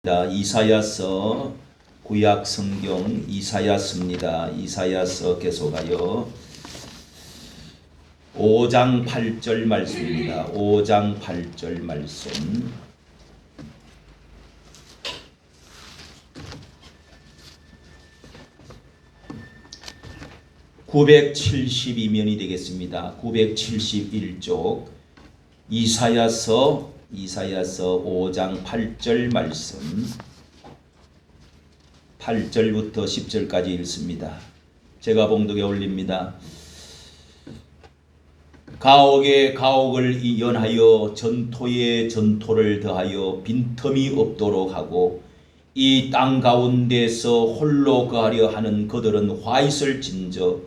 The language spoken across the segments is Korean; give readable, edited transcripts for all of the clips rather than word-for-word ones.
이사야서 구약 성경 이사야서입니다. 이사야서 계속하여 5장 8절 말씀입니다. 5장 8절 말씀. (972면이) 되겠습니다. 971쪽 이사야서 5장 8절 말씀, 8절부터 10절까지 읽습니다. 제가 봉독에 올립니다. 가옥에 가옥을 연하여 전토에 전토를 더하여 빈틈이 없도록 하고 이 땅 가운데서 홀로 거하려 하는 그들은 화 있을 진저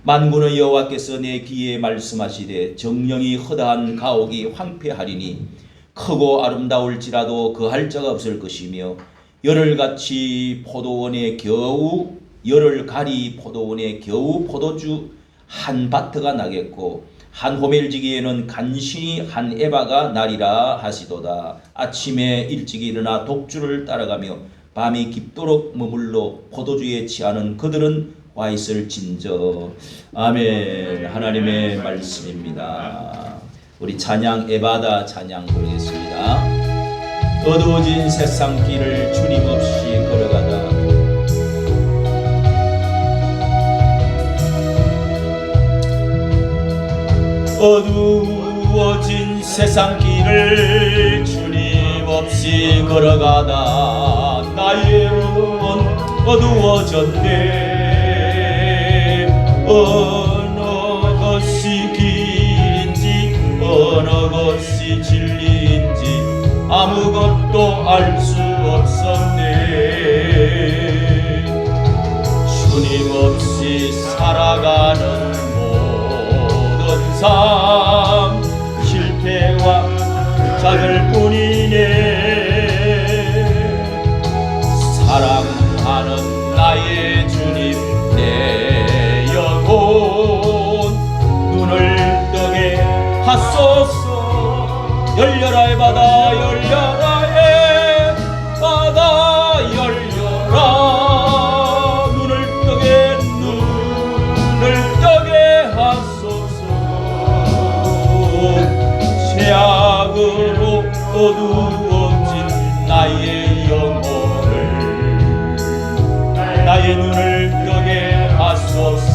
만군의 여호와께서 내 귀에 말씀하시되 정령이 허다한 가옥이 황폐하리니 크고 아름다울지라도 거할 자가 없을 것이며 열흘같이 포도원에 겨우 열흘 가리 포도원에 겨우 포도주 한 바트가 나겠고 한 호멜지기에는 간신히 한 에바가 나리라 하시도다. 아침에 일찍 일어나 독주를 따라가며 밤이 깊도록 머물러 포도주에 취하는 그들은 와 있을 진저. 아멘. 하나님의 말씀입니다. 우리 찬양 에바다 찬양 부르겠습니다. 어두워진 세상 길을 주님 없이 걸어가다 어두워진 세상 길을 주님 없이 걸어가다 나의 눈은 어두워졌네. 어느 것이 길인지 어느 것이 진리인지 아무것도 알 수 없었네. 주님 없이 살아가는 모든 삶 실패와 좌절 뿐이네. 사랑하는 나의 주님 내 영혼 눈을 뜨게 하소서. 열려라 의 바다 열려라 의 바다 열려라. 눈을 뜨게 하소서. 죄악으로 어두워진 나의 영혼을 나의 눈을 뜨게 하소서.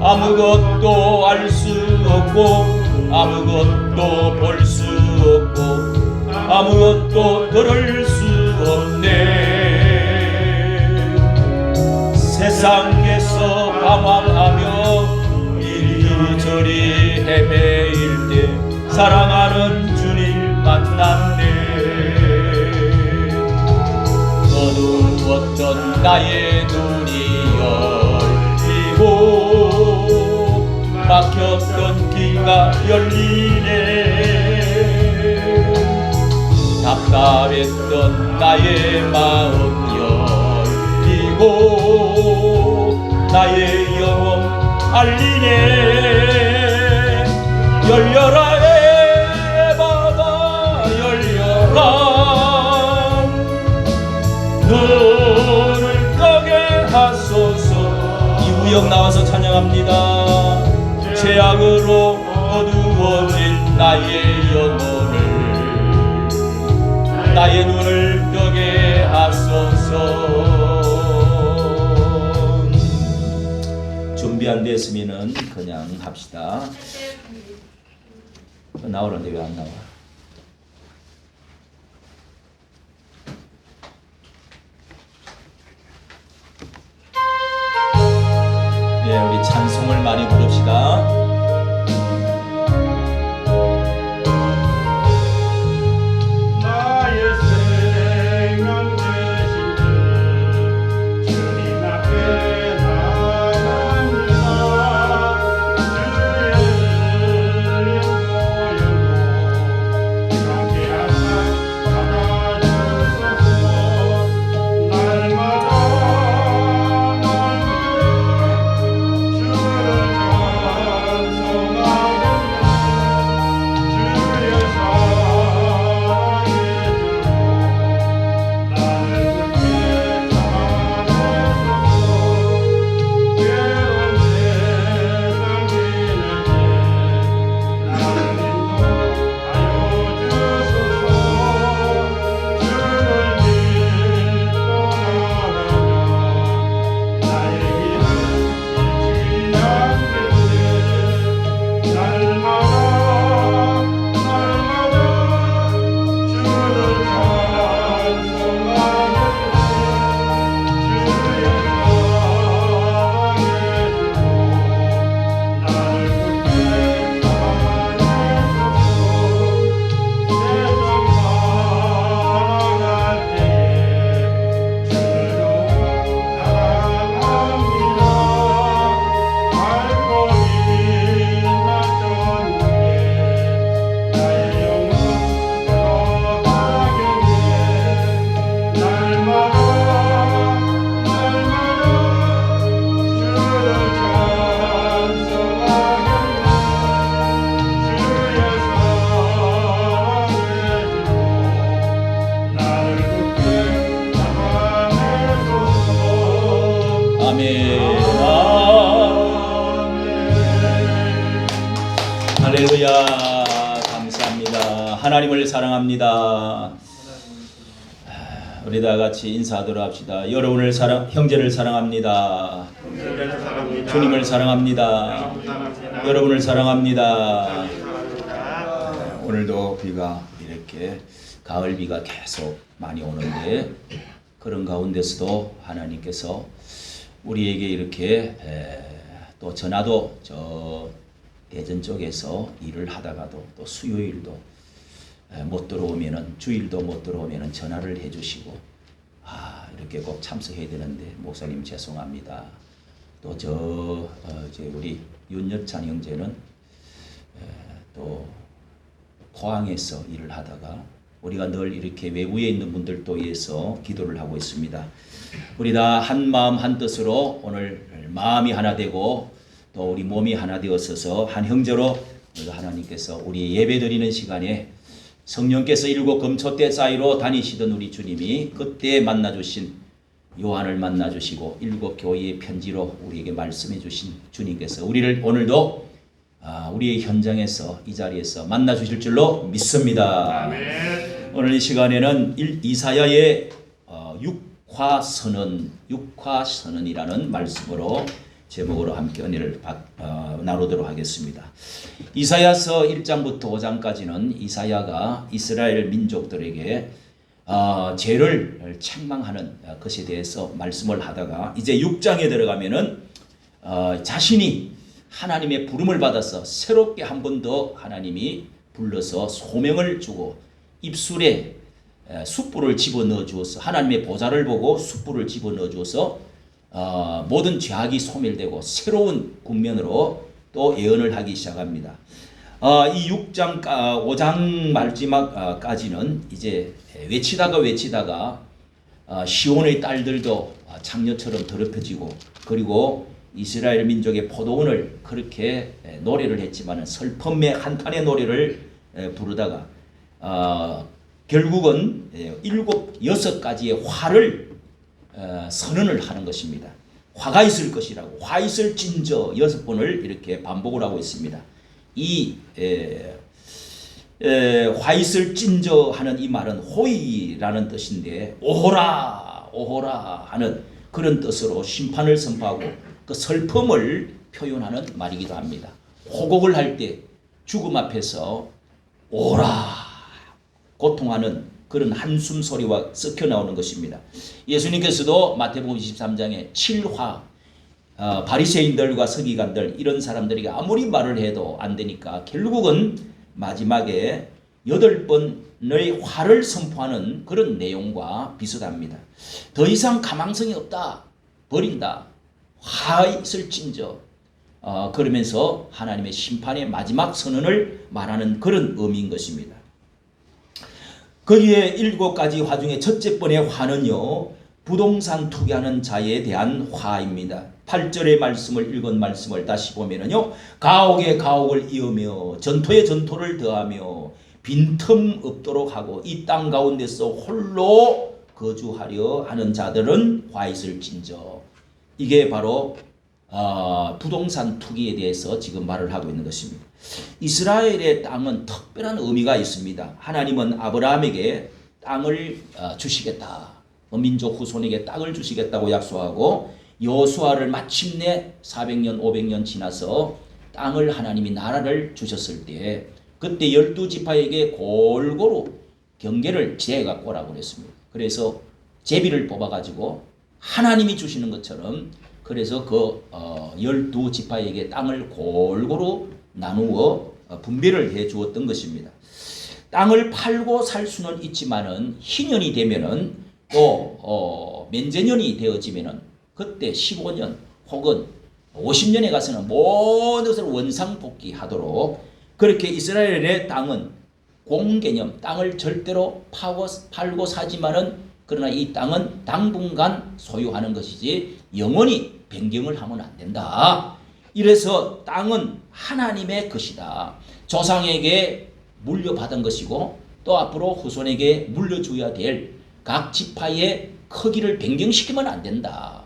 아무것도 알 수 없고 아무것도 볼 수 없고 아무것도 들을 수 없네. 세상에서 방황하며 이리저리 헤매일 때 사랑하는 주님 만났네. 어두웠던 나의 눈이 열리고 막혔던 귀가 열리네. 답답했던 나의 마음 열리고 나의 영혼 알리네. 열려라 의 바다 열려라. 눈을 뜨게 하소서. 이구역 나와서 찬양합니다. 죄악으로 어두워진 나의 영혼을 나의 눈을 뜨게 하소서. 준비 안 됐으면은 그냥 합시다. 나오는데 왜 안 나와? 네, 우리 찬송을 많이 부릅시다. 사랑합니다. 우리 다 같이 인사하도록 합시다. 여러분을 형제를 사랑합니다. 주님을 사랑합니다. 여러분을 사랑합니다. 오늘도 비가 이렇게 가을 비가 계속 많이 오는데 그런 가운데서도 하나님께서 우리에게 이렇게 또 전화도 저 대전 쪽에서 일을 하다가도 또 수요일도 못 들어오면은 주일도 못 들어오면은 전화를 해주시고 이렇게 꼭 참석해야 되는데 목사님 죄송합니다. 또 저 우리 윤여찬 형제는 또 포항에서 일을 하다가 우리가 늘 이렇게 외부에 있는 분들도 위해서 기도를 하고 있습니다. 우리 다 한 마음 한 뜻으로 오늘 마음이 하나 되고 또 우리 몸이 하나 되었어서 한 형제로 하나님께서 우리 예배 드리는 시간에 성령께서 일곱 금초대 사이로 다니시던 우리 주님이 그때 만나주신 요한을 만나주시고 일곱 교회의 편지로 우리에게 말씀해 주신 주님께서 우리를 오늘도 우리의 현장에서 이 자리에서 만나주실 줄로 믿습니다. 아멘. 오늘 이 시간에는 이사야의 육화선언이라는 말씀으로 제목으로 함께 은혜를 나누도록 하겠습니다. 이사야서 1장부터 5장까지는 이사야가 이스라엘 민족들에게 죄를 책망하는 것에 대해서 말씀을 하다가 이제 6장에 들어가면은 자신이 하나님의 부름을 받아서 새롭게 한 번 더 하나님이 불러서 소명을 주고 입술에 숯불을 집어넣어 주어서 하나님의 보좌를 보고 숯불을 집어넣어 주어서 모든 죄악이 소멸되고 새로운 국면으로 또 예언을 하기 시작합니다. 이 6장, 5장 마지막까지는 이제 외치다가 시온의 딸들도 창녀처럼 더럽혀지고 그리고 이스라엘 민족의 포도원을 그렇게 노래를 했지만 슬픔의 한탄의 노래를 부르다가 결국은 6가지의 화를 선언을 하는 것입니다. 화가 있을 것이라고 화 있을진저 6번을 이렇게 반복을 하고 있습니다. 이 화 있을진저 하는 이 말은 호의라는 뜻인데 오호라 하는 그런 뜻으로 심판을 선포하고 그 슬픔을 표현하는 말이기도 합니다. 호곡을 할 때 죽음 앞에서 오라 고통하는 그런 한숨 소리와 섞여 나오는 것입니다. 예수님께서도 마태복음 23장에 7화 바리새인들과 서기관들 이런 사람들에게 아무리 말을 해도 안 되니까 결국은 마지막에 8번의 화를 선포하는 그런 내용과 비슷합니다. 더 이상 가망성이 없다. 버린다. 화 있을진저 그러면서 하나님의 심판의 마지막 선언을 말하는 그런 의미인 것입니다. 거기에 7가지 화 중에 첫째 번의 화는요 부동산 투기하는 자에 대한 화입니다. 8절의 말씀을 읽은 말씀을 다시 보면은요 가옥에 가옥을 이으며 전토에 전토를 더하며 빈틈 없도록 하고 이 땅 가운데서 홀로 거주하려 하는 자들은 화 있을진저 이게 바로 부동산 투기에 대해서 지금 말을 하고 있는 것입니다. 이스라엘의 땅은 특별한 의미가 있습니다. 하나님은 아브라함에게 땅을 주시겠다. 민족 후손에게 땅을 주시겠다고 약속하고 여호수아를 마침내 400년 500년 지나서 땅을 하나님이 나라를 주셨을 때 그때 12지파에게 골고루 경계를 지어갖고 오라고 그랬습니다. 그래서 제비를 뽑아가지고 하나님이 주시는 것처럼 그래서 그 12지파에게 땅을 골고루 나누어 분배를 해 주었던 것입니다. 땅을 팔고 살 수는 있지만은 희년이 되면은 또 면제년이 되어지면은 그때 15년 혹은 50년에 가서는 모든 것을 원상복귀하도록 그렇게 이스라엘의 땅은 공개념 땅을 절대로 팔고 사지만은 그러나 이 땅은 당분간 소유하는 것이지 영원히 변경을 하면 안 된다. 이래서 땅은 하나님의 것이다. 조상에게 물려받은 것이고 또 앞으로 후손에게 물려줘야 될 각 지파의 크기를 변경시키면 안 된다.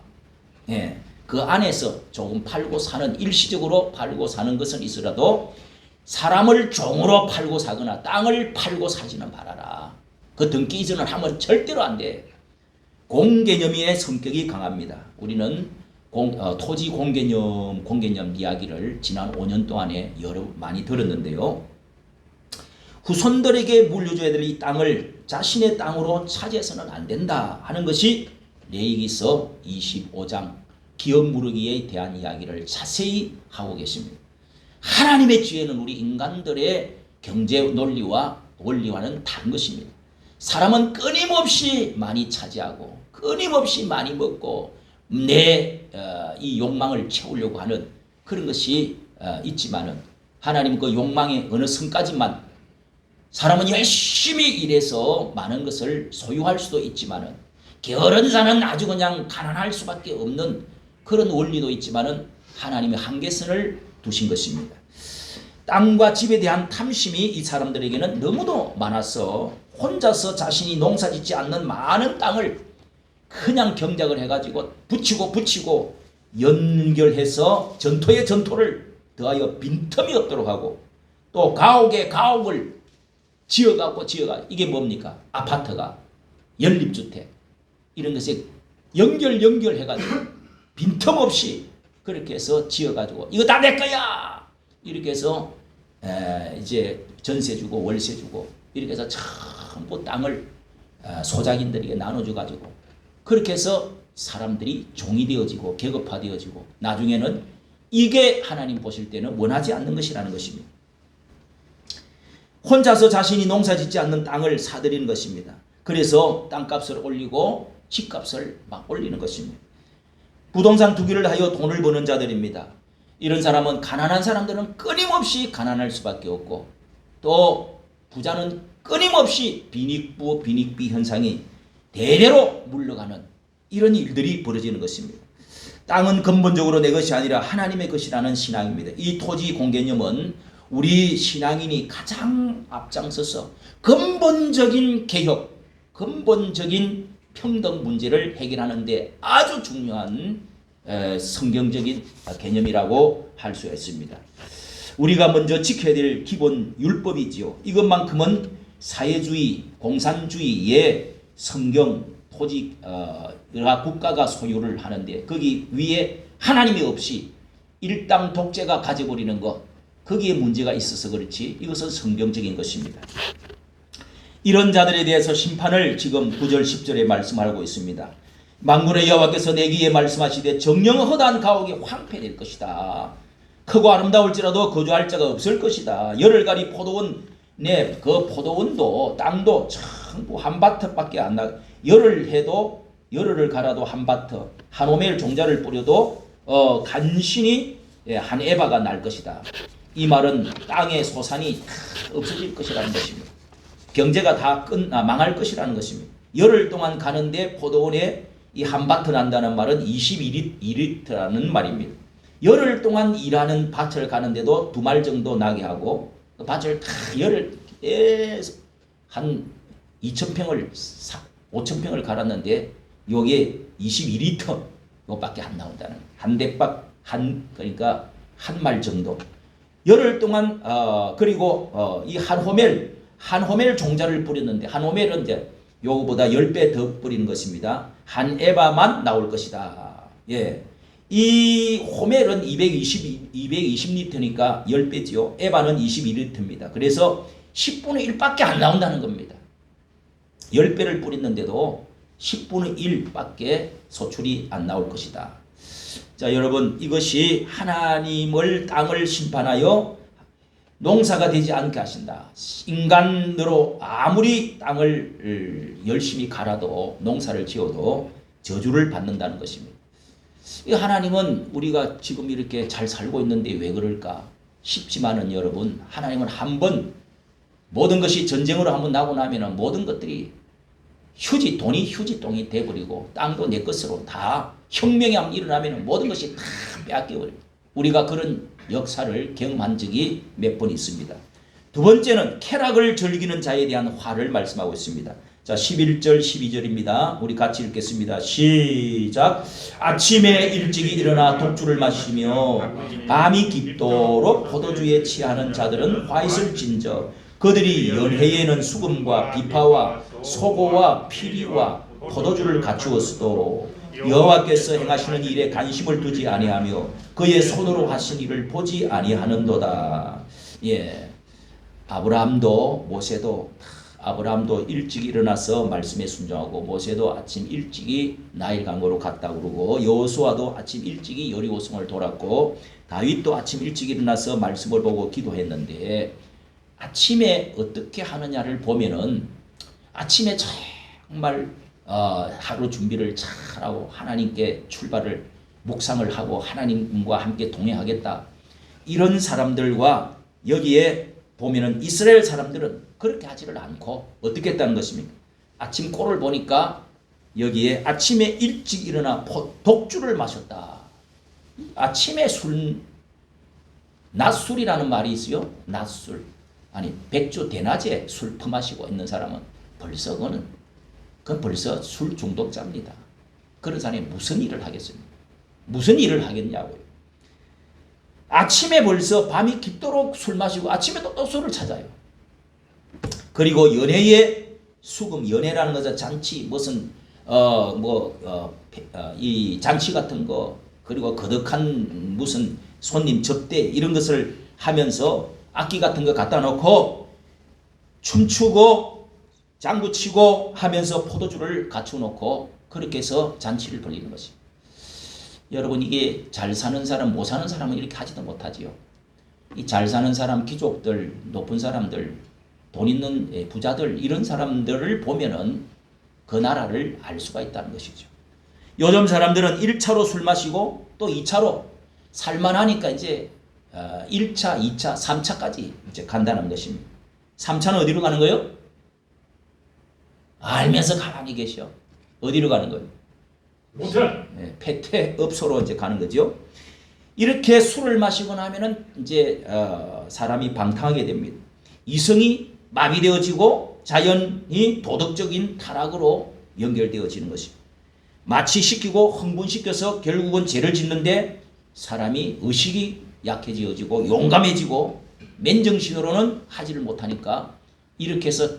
그 안에서 조금 팔고 사는 일시적으로 팔고 사는 것은 있으라도 사람을 종으로 팔고 사거나 땅을 팔고 사지는 말아라. 그 등기 이전을 하면 절대로 안 돼. 공개념의 성격이 강합니다. 우리는 토지 공개념 이야기를 지난 5년 동안에 많이 들었는데요. 후손들에게 물려줘야 될 이 땅을 자신의 땅으로 차지해서는 안 된다 하는 것이 레위기서 25장 기업 무르기에 대한 이야기를 자세히 하고 계십니다. 하나님의 지혜는 우리 인간들의 경제 논리와 원리와는 다른 것입니다. 사람은 끊임없이 많이 차지하고 끊임없이 많이 먹고 내 이 욕망을 채우려고 하는 그런 것이 있지만은 하나님 그 욕망의 어느 선까지만 사람은 열심히 일해서 많은 것을 소유할 수도 있지만은 게으른 자는 아주 그냥 가난할 수밖에 없는 그런 원리도 있지만은 하나님의 한계선을 두신 것입니다. 땅과 집에 대한 탐심이 이 사람들에게는 너무도 많아서 혼자서 자신이 농사짓지 않는 많은 땅을 그냥 경작을 해가지고 붙이고 연결해서 전토에 전토를 더하여 빈틈이 없도록 하고 또 가옥에 가옥을 지어가 이게 뭡니까? 아파트가 연립주택 이런 것에 연결해가지고 빈틈없이 그렇게 해서 지어가지고 이거 다 내 거야 이렇게 해서 이제 전세 주고 월세 주고 이렇게 해서 전부 땅을 소작인들에게 나눠줘가지고 그렇게 해서 사람들이 종이 되어지고 계급화되어지고 나중에는 이게 하나님 보실 때는 원하지 않는 것이라는 것입니다. 혼자서 자신이 농사짓지 않는 땅을 사들이는 것입니다. 그래서 땅값을 올리고 집값을 막 올리는 것입니다. 부동산 투기를 하여 돈을 버는 자들입니다. 이런 사람은 가난한 사람들은 끊임없이 가난할 수밖에 없고 또 부자는 끊임없이 빈익부 빈익비 현상이 대대로 물러가는 이런 일들이 벌어지는 것입니다. 땅은 근본적으로 내 것이 아니라 하나님의 것이라는 신앙입니다. 이 토지 공개념은 우리 신앙인이 가장 앞장서서 근본적인 개혁, 근본적인 평등 문제를 해결하는 데 아주 중요한 성경적인 개념이라고 할 수 있습니다. 우리가 먼저 지켜야 될 기본 율법이지요. 이것만큼은 사회주의, 공산주의의 성경, 토지가 국가가 소유를 하는데 거기 위에 하나님이 없이 일당 독재가 가져버리는 것 거기에 문제가 있어서 그렇지 이것은 성경적인 것입니다. 이런 자들에 대해서 심판을 지금 9절 10절에 말씀하고 있습니다. 만군의 여호와께서 내기에 말씀하시되 정령 허다한 가옥이 황폐될 것이다. 크고 아름다울지라도 거주할 자가 없을 것이다. 열흘가리 포도원 내 그 포도원도 땅도 전부 한 바트밖에 안 나. 열흘을 갈아도 한 바트 한 오멜 종자를 뿌려도 간신히 한 에바가 날 것이다. 이 말은 땅의 소산이 다 없어질 것이라는 것입니다. 경제가 다 망할 것이라는 것입니다. 열흘 동안 가는데 포도원에 이 한 바트 난다는 말은 22리터라는 말입니다. 열흘 동안 일하는 밭을 가는데도 2말 정도 나게 하고 그 밭을 다 열흘 계속 한 2,000평을 5,000평을 갈았는데 요게 22리터 요밖에 안 나온다는 한 대박 그러니까 한 말 정도 열흘 동안 그리고 이 한 호멜 종자를 뿌렸는데 한 호멜은 이제 요거보다 10배 더 뿌리는 것입니다. 한 에바만 나올 것이다. 예. 이 호멜은 220리터니까 10배지요. 에바는 22리터입니다. 그래서 10분의 1밖에 안 나온다는 겁니다. 10배를 뿌렸는데도 10분의 1밖에 소출이 안 나올 것이다. 자, 여러분 이것이 하나님을 땅을 심판하여 농사가 되지 않게 하신다. 인간으로 아무리 땅을 열심히 갈아도 농사를 지어도 저주를 받는다는 것입니다. 하나님은 우리가 지금 이렇게 잘 살고 있는데 왜 그럴까 싶지만은 여러분 하나님은 한번 모든 것이 전쟁으로 한번 나고 나면은 모든 것들이 돈이 휴지똥이 돼버리고 땅도 내 것으로 다 혁명이 한번 일어나면 모든 것이 다 빼앗겨버립니다. 우리가 그런 역사를 경험한 적이 몇 번 있습니다. 두 번째는 쾌락을 즐기는 자에 대한 화를 말씀하고 있습니다. 자, 11절 12절입니다. 우리 같이 읽겠습니다. 시작. 아침에 일찍이 일어나 독주를 마시며 밤이 깊도록 포도주에 취하는 자들은 화 있을 진저. 그들이 연회에는 수금과 비파와 소고와 피리와 포도주를 갖추었어도 여호와께서 행하시는 일에 관심을 두지 아니하며 그의 손으로 하신 일을 보지 아니하는도다. 예, 아브라함도 일찍 일어나서 말씀에 순종하고, 모세도 아침 일찍이 나일 강으로 갔다 그러고, 여호수아도 아침 일찍이 여리고성을 돌았고, 다윗도 아침 일찍 일어나서 말씀을 보고 기도했는데, 아침에 어떻게 하느냐를 보면은 아침에 정말 하루 준비를 잘하고 하나님께 출발을 묵상을 하고 하나님과 함께 동행하겠다, 이런 사람들과 여기에 보면은 이스라엘 사람들은 그렇게 하지를 않고 어떻게 했다는 것입니까? 아침 꼴을 보니까 여기에 아침에 일찍 일어나 독주를 마셨다. 아침에 낮술이라는 말이 있어요. 낮술. 아니, 백주 대낮에 술 퍼마시고 있는 사람은 벌써 그건 벌써 술 중독자입니다. 그런 사람이 무슨 일을 하겠습니까? 무슨 일을 하겠냐고요. 아침에 벌써 밤이 깊도록 술 마시고 아침에 또 술을 찾아요. 그리고 연회에 수금, 연회라는 것은 잔치, 무슨 이 잔치 같은 거, 그리고 거덕한 무슨 손님 접대 이런 것을 하면서 악기 같은 거 갖다 놓고 춤추고 장구치고 하면서 포도주를 갖춰 놓고 그렇게 해서 잔치를 벌이는 것입니다. 여러분, 이게 잘 사는 사람, 못 사는 사람은 이렇게 하지도 못하지요. 이 잘 사는 사람, 귀족들, 높은 사람들, 돈 있는 부자들, 이런 사람들을 보면은 그 나라를 알 수가 있다는 것이죠. 요즘 사람들은 1차로 술 마시고 또 2차로 살만하니까 이제 1차, 2차, 3차까지 이제 간다는 것입니다. 3차는 어디로 가는 거예요? 알면서 가만히 계셔. 어디로 가는 거예요? 모텔. 폐퇴업소로 이제 가는 거죠. 이렇게 술을 마시고 나면은 이제 사람이 방탕하게 됩니다. 이성이 마비되어지고 자연이 도덕적인 타락으로 연결되어지는 것입니다. 마취시키고 흥분시켜서 결국은 죄를 짓는데 사람이 의식이 약해지어지고 용감해지고 맨정신으로는 하지를 못하니까 이렇게 해서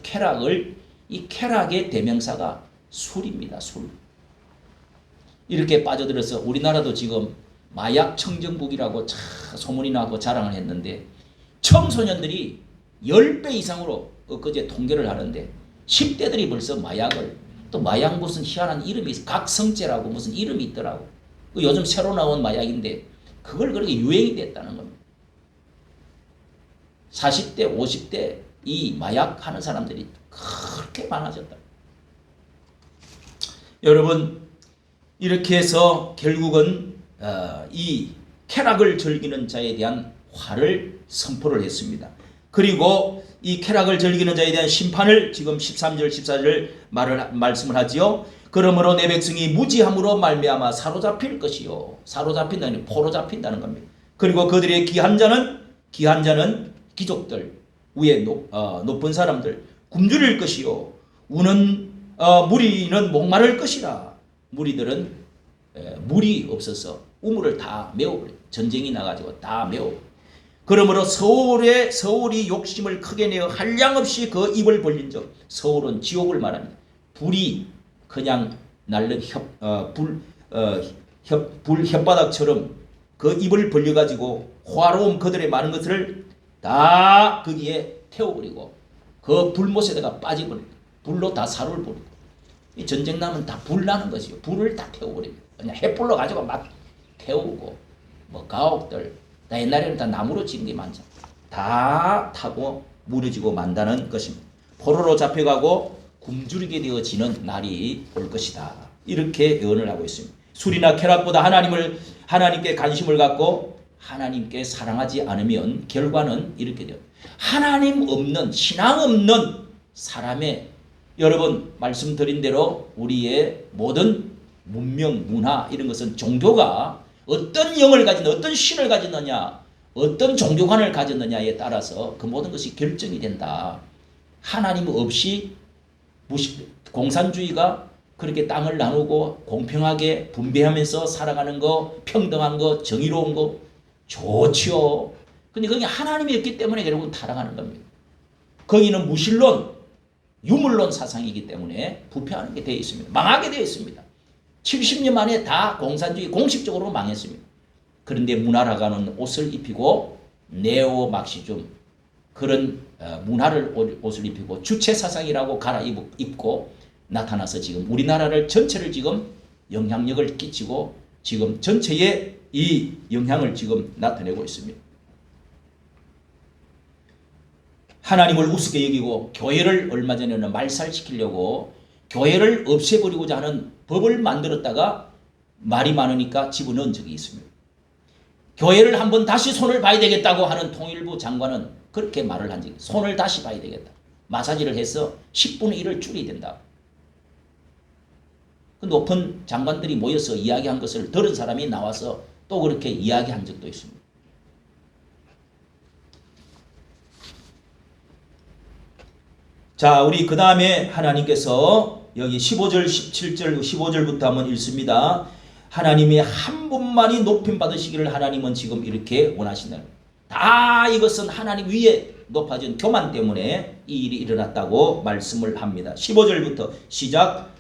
이 쾌락의 대명사가 술입니다. 술. 이렇게 빠져들어서 우리나라도 지금 마약 청정국이라고 소문이 나고 자랑을 했는데 청소년들이 10배 이상으로 엊그제 통계를 하는데 10대들이 벌써 마약을, 또 마약 무슨 희한한 이름이 있어. 각성제라고 무슨 이름이 있더라고. 요즘 새로 나온 마약인데 그걸 그렇게 유행이 됐다는 겁니다. 40대 50대 이 마약 하는 사람들이 그렇게 많아졌다. 여러분, 이렇게 해서 결국은 이 쾌락을 즐기는 자에 대한 화를 선포를 했습니다. 그리고 이 쾌락을 즐기는 자에 대한 심판을 지금 13절 14절 말씀을 하지요. 그러므로 내 백성이 무지함으로 말미암아 사로잡힐 것이요. 사로잡힌다는 포로 잡힌다는 겁니다. 그리고 그들의 귀한 자는 귀족들, 위에 높은 사람들 굶주릴 것이요. 무리는 목마를 것이라. 무리들은 물이 없어서 우물을 다 메워버려. 전쟁이 나가지고 다 메워버려. 그러므로 서울이 욕심을 크게 내어 한량없이 그 입을 벌린 적. 서울은 지옥을 말합니다. 불이 그냥 날른 불 혓바닥처럼 그 입을 벌려가지고 화로움 그들의 많은 것을 다 거기에 태워버리고 그 불못에다가 빠져버립니다. 불로 다 사로를 버리고. 이 전쟁 나면 다 불 나는 것이요. 불을 다 태워버립니다. 그냥 햇불로 가지고 막 태우고, 가옥들, 다 옛날에는 다 나무로 지은 게 많죠. 다 타고 무너지고 만다는 것입니다. 포로로 잡혀가고 굶주리게 되어지는 날이 올 것이다. 이렇게 예언을 하고 있습니다. 술이나 쾌락보다 하나님께 관심을 갖고 하나님께 사랑하지 않으면 결과는 이렇게 돼요. 하나님 없는, 신앙 없는 사람의, 여러분 말씀드린 대로 우리의 모든 문명, 문화 이런 것은 종교가 어떤 영을 가진, 어떤 신을 가졌느냐, 어떤 종교관을 가졌느냐에 따라서 그 모든 것이 결정이 된다. 하나님 없이 공산주의가 그렇게 땅을 나누고 공평하게 분배하면서 살아가는 거, 평등한 거, 정의로운 거 좋지요. 근데 거기 하나님이 없기 때문에 결국은 타락하는 겁니다. 거기는 무신론, 유물론 사상이기 때문에 부패하는 게 되어 있습니다. 망하게 되어 있습니다. 70년 만에 다 공산주의 공식적으로 망했습니다. 그런데 문화라가는 옷을 입히고 네오 막시즘 그런 문화를 옷을 입히고 주체 사상이라고 갈아입고 나타나서 지금 우리나라를 전체를 지금 영향력을 끼치고 지금 전체에 이 영향을 지금 나타내고 있습니다. 하나님을 우습게 여기고 교회를 얼마 전에는 말살시키려고 교회를 없애버리고자 하는 법을 만들었다가 말이 많으니까 집어넣은 적이 있습니다. 교회를 한번 다시 손을 봐야 되겠다고 하는 통일부 장관은 그렇게 말을 한 적이 있어요. 손을 다시 봐야 되겠다. 마사지를 해서 10분의 1을 줄여야 된다. 그 높은 장관들이 모여서 이야기한 것을 들은 사람이 나와서 또 그렇게 이야기한 적도 있습니다. 자, 우리 그 다음에 하나님께서 여기 15절, 17절, 15절부터 한번 읽습니다. 하나님이 한 분만이 높임 받으시기를 하나님은 지금 이렇게 원하신다. 다 이것은 하나님 위에 높아진 교만 때문에 이 일이 일어났다고 말씀을 합니다. 15절부터 시작.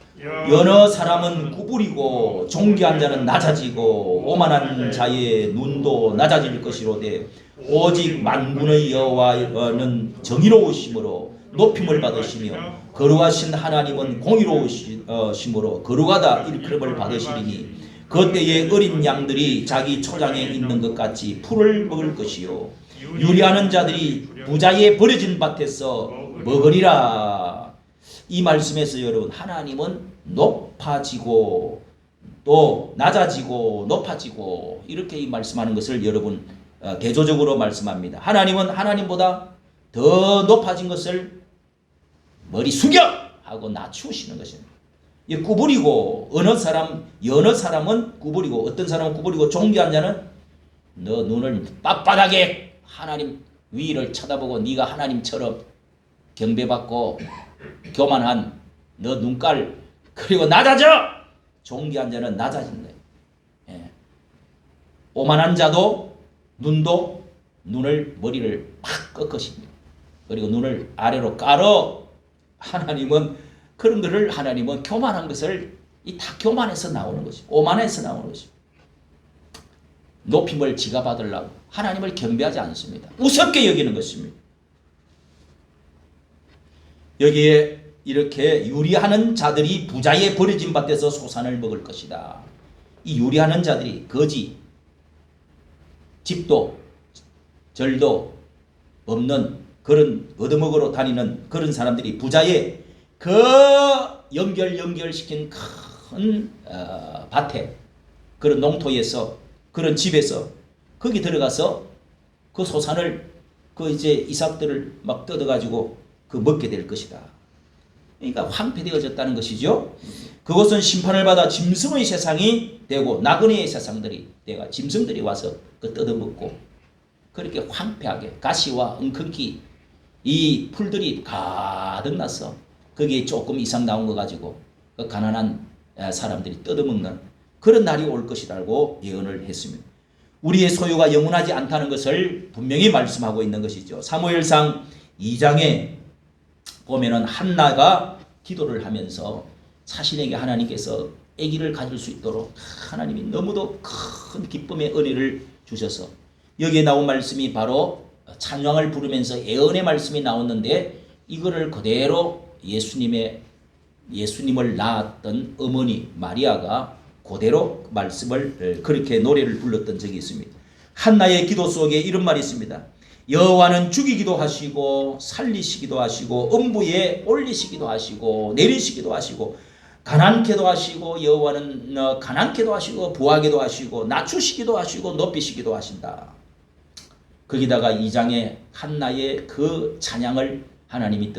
여러 사람은 구부리고 존귀한 자는 낮아지고 오만한 자의 눈도 낮아질 것이로되 오직 만군의 여호와는 정의로우심으로 높임을 받으시며 거룩하신 하나님은 공의로우심으로 거룩하다 일컬음을 받으시리니 그때에 어린 양들이 자기 초장에 있는 것 같이 풀을 먹을 것이요 유리하는 자들이 부자의 버려진 밭에서 먹으리라. 이 말씀에서 여러분 하나님은 높아지고 또 낮아지고 높아지고 이렇게 이 말씀하는 것을 여러분 대조적으로 말씀합니다. 하나님은 하나님보다 더 높아진 것을 머리 숙여 하고 낮추시는 것입니다. 구부리고 여러 사람은 구부리고 어떤 사람은 구부리고 존귀한 자는 너 눈을 빳빳하게 하나님 위를 쳐다보고 네가 하나님처럼 경배받고 교만한 너 눈깔 그리고 낮아져. 존귀한 자는 낮아진다. 예. 오만한 자도 머리를 팍 꺾으십니다. 그리고 눈을 아래로 깔어. 하나님은 그런 것을 하나님은 교만한 것을 다 교만해서 나오는 것이 오만해서 나오는 것이 높임을 지가 받으려고 하나님을 경배하지 않습니다. 우습게 여기는 것입니다. 여기에 이렇게 유리하는 자들이 부자의 버려진 밭에서 소산을 먹을 것이다. 이 유리하는 자들이 거지 집도 절도 없는 그런 얻어먹으러 다니는 그런 사람들이 부자의 그 연결시킨 큰 밭에 그런 농토에서 그런 집에서 거기 들어가서 그 소산을 그 이제 이삭들을 막 뜯어가지고 그 먹게 될 것이다. 그러니까 황폐되어졌다는 것이죠. 그것은 심판을 받아 짐승의 세상이 되고 나그네의 세상들이 내가 짐승들이 와서 그 뜯어먹고 그렇게 황폐하게 가시와 엉겅퀴 이 풀들이 가득 나서 거기에 조금 이상 나온 거 가지고 그 가난한 사람들이 뜯어먹는 그런 날이 올 것이라고 예언을 했습니다. 우리의 소유가 영원하지 않다는 것을 분명히 말씀하고 있는 것이죠. 사무엘상 2장에 보면은 한나가 기도를 하면서 자신에게 하나님께서 아기를 가질 수 있도록 하나님이 너무도 큰 기쁨의 은혜를 주셔서 여기에 나온 말씀이 바로 찬양을 부르면서 예언의 말씀이 나왔는데 이거를 그대로 예수님을 낳았던 어머니 마리아가 그대로 말씀을 그렇게 노래를 불렀던 적이 있습니다. 한나의 기도 속에 이런 말이 있습니다. 여호와는 죽이기도 하시고 살리시기도 하시고 음부에 올리시기도 하시고 내리시기도 하시고 가난케도 하시고 여호와는 가난케도 하시고 부하게도 하시고 낮추시기도 하시고 높이시기도 하신다. 거기다가 2장에 한나의 그 찬양을 하나님이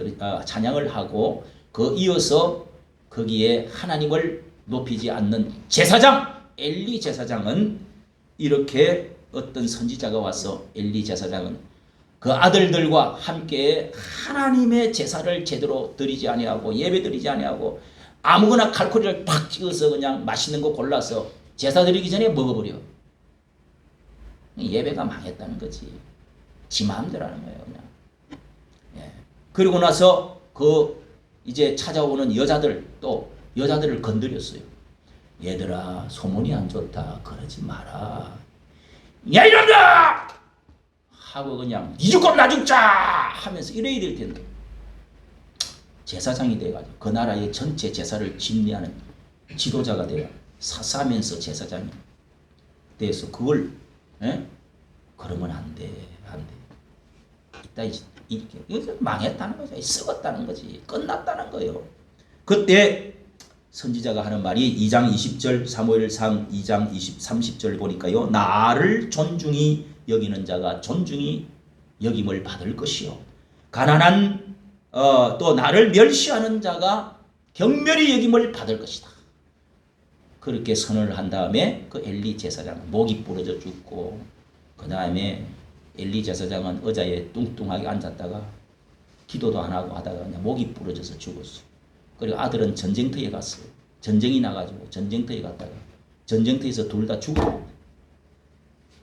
찬양을 하고 그 이어서 거기에 하나님을 높이지 않는 제사장 엘리 제사장은 이렇게 어떤 선지자가 와서 엘리 제사장은 그 아들들과 함께 하나님의 제사를 제대로 드리지 아니하고 예배 드리지 아니하고 아무거나 칼코리를 팍 찍어서 그냥 맛있는 거 골라서 제사 드리기 전에 먹어버려. 예배가 망했다는 거지. 지 마음대로 하는 거예요, 그냥. 예. 그리고 나서 그 이제 찾아오는 여자들을 건드렸어요. 얘들아, 소문이 안 좋다. 그러지 마라. 야, 이런다! 하고 그냥 니 죽고 나 죽자! 하면서 이래야 될 텐데. 제사장이 돼가지고 그 나라의 전체 제사를 집례하는 지도자가 돼요. 사사면서 제사장이 돼서 그걸 그러면 안 돼. 이따 이렇게 망했다는 거죠. 썩었다는 거지. 끝났다는 거예요. 그때 선지자가 하는 말이 2장 20절 사무엘상 2장 30절 보니까요. 나를 존중히 여기는 자가 존중히 여김을 받을 것이요. 가난한 또 나를 멸시하는 자가 경멸히 여김을 받을 것이다. 그렇게 선언을 한 다음에 그 엘리 제사장 목이 부러져 죽고 그 다음에 엘리 제사장은 의자에 뚱뚱하게 앉았다가 기도도 안 하고 하다가 그냥 목이 부러져서 죽었어. 그리고 아들은 전쟁터에 갔어요. 전쟁이 나가지고 전쟁터에 갔다가 전쟁터에서 둘 다 죽었고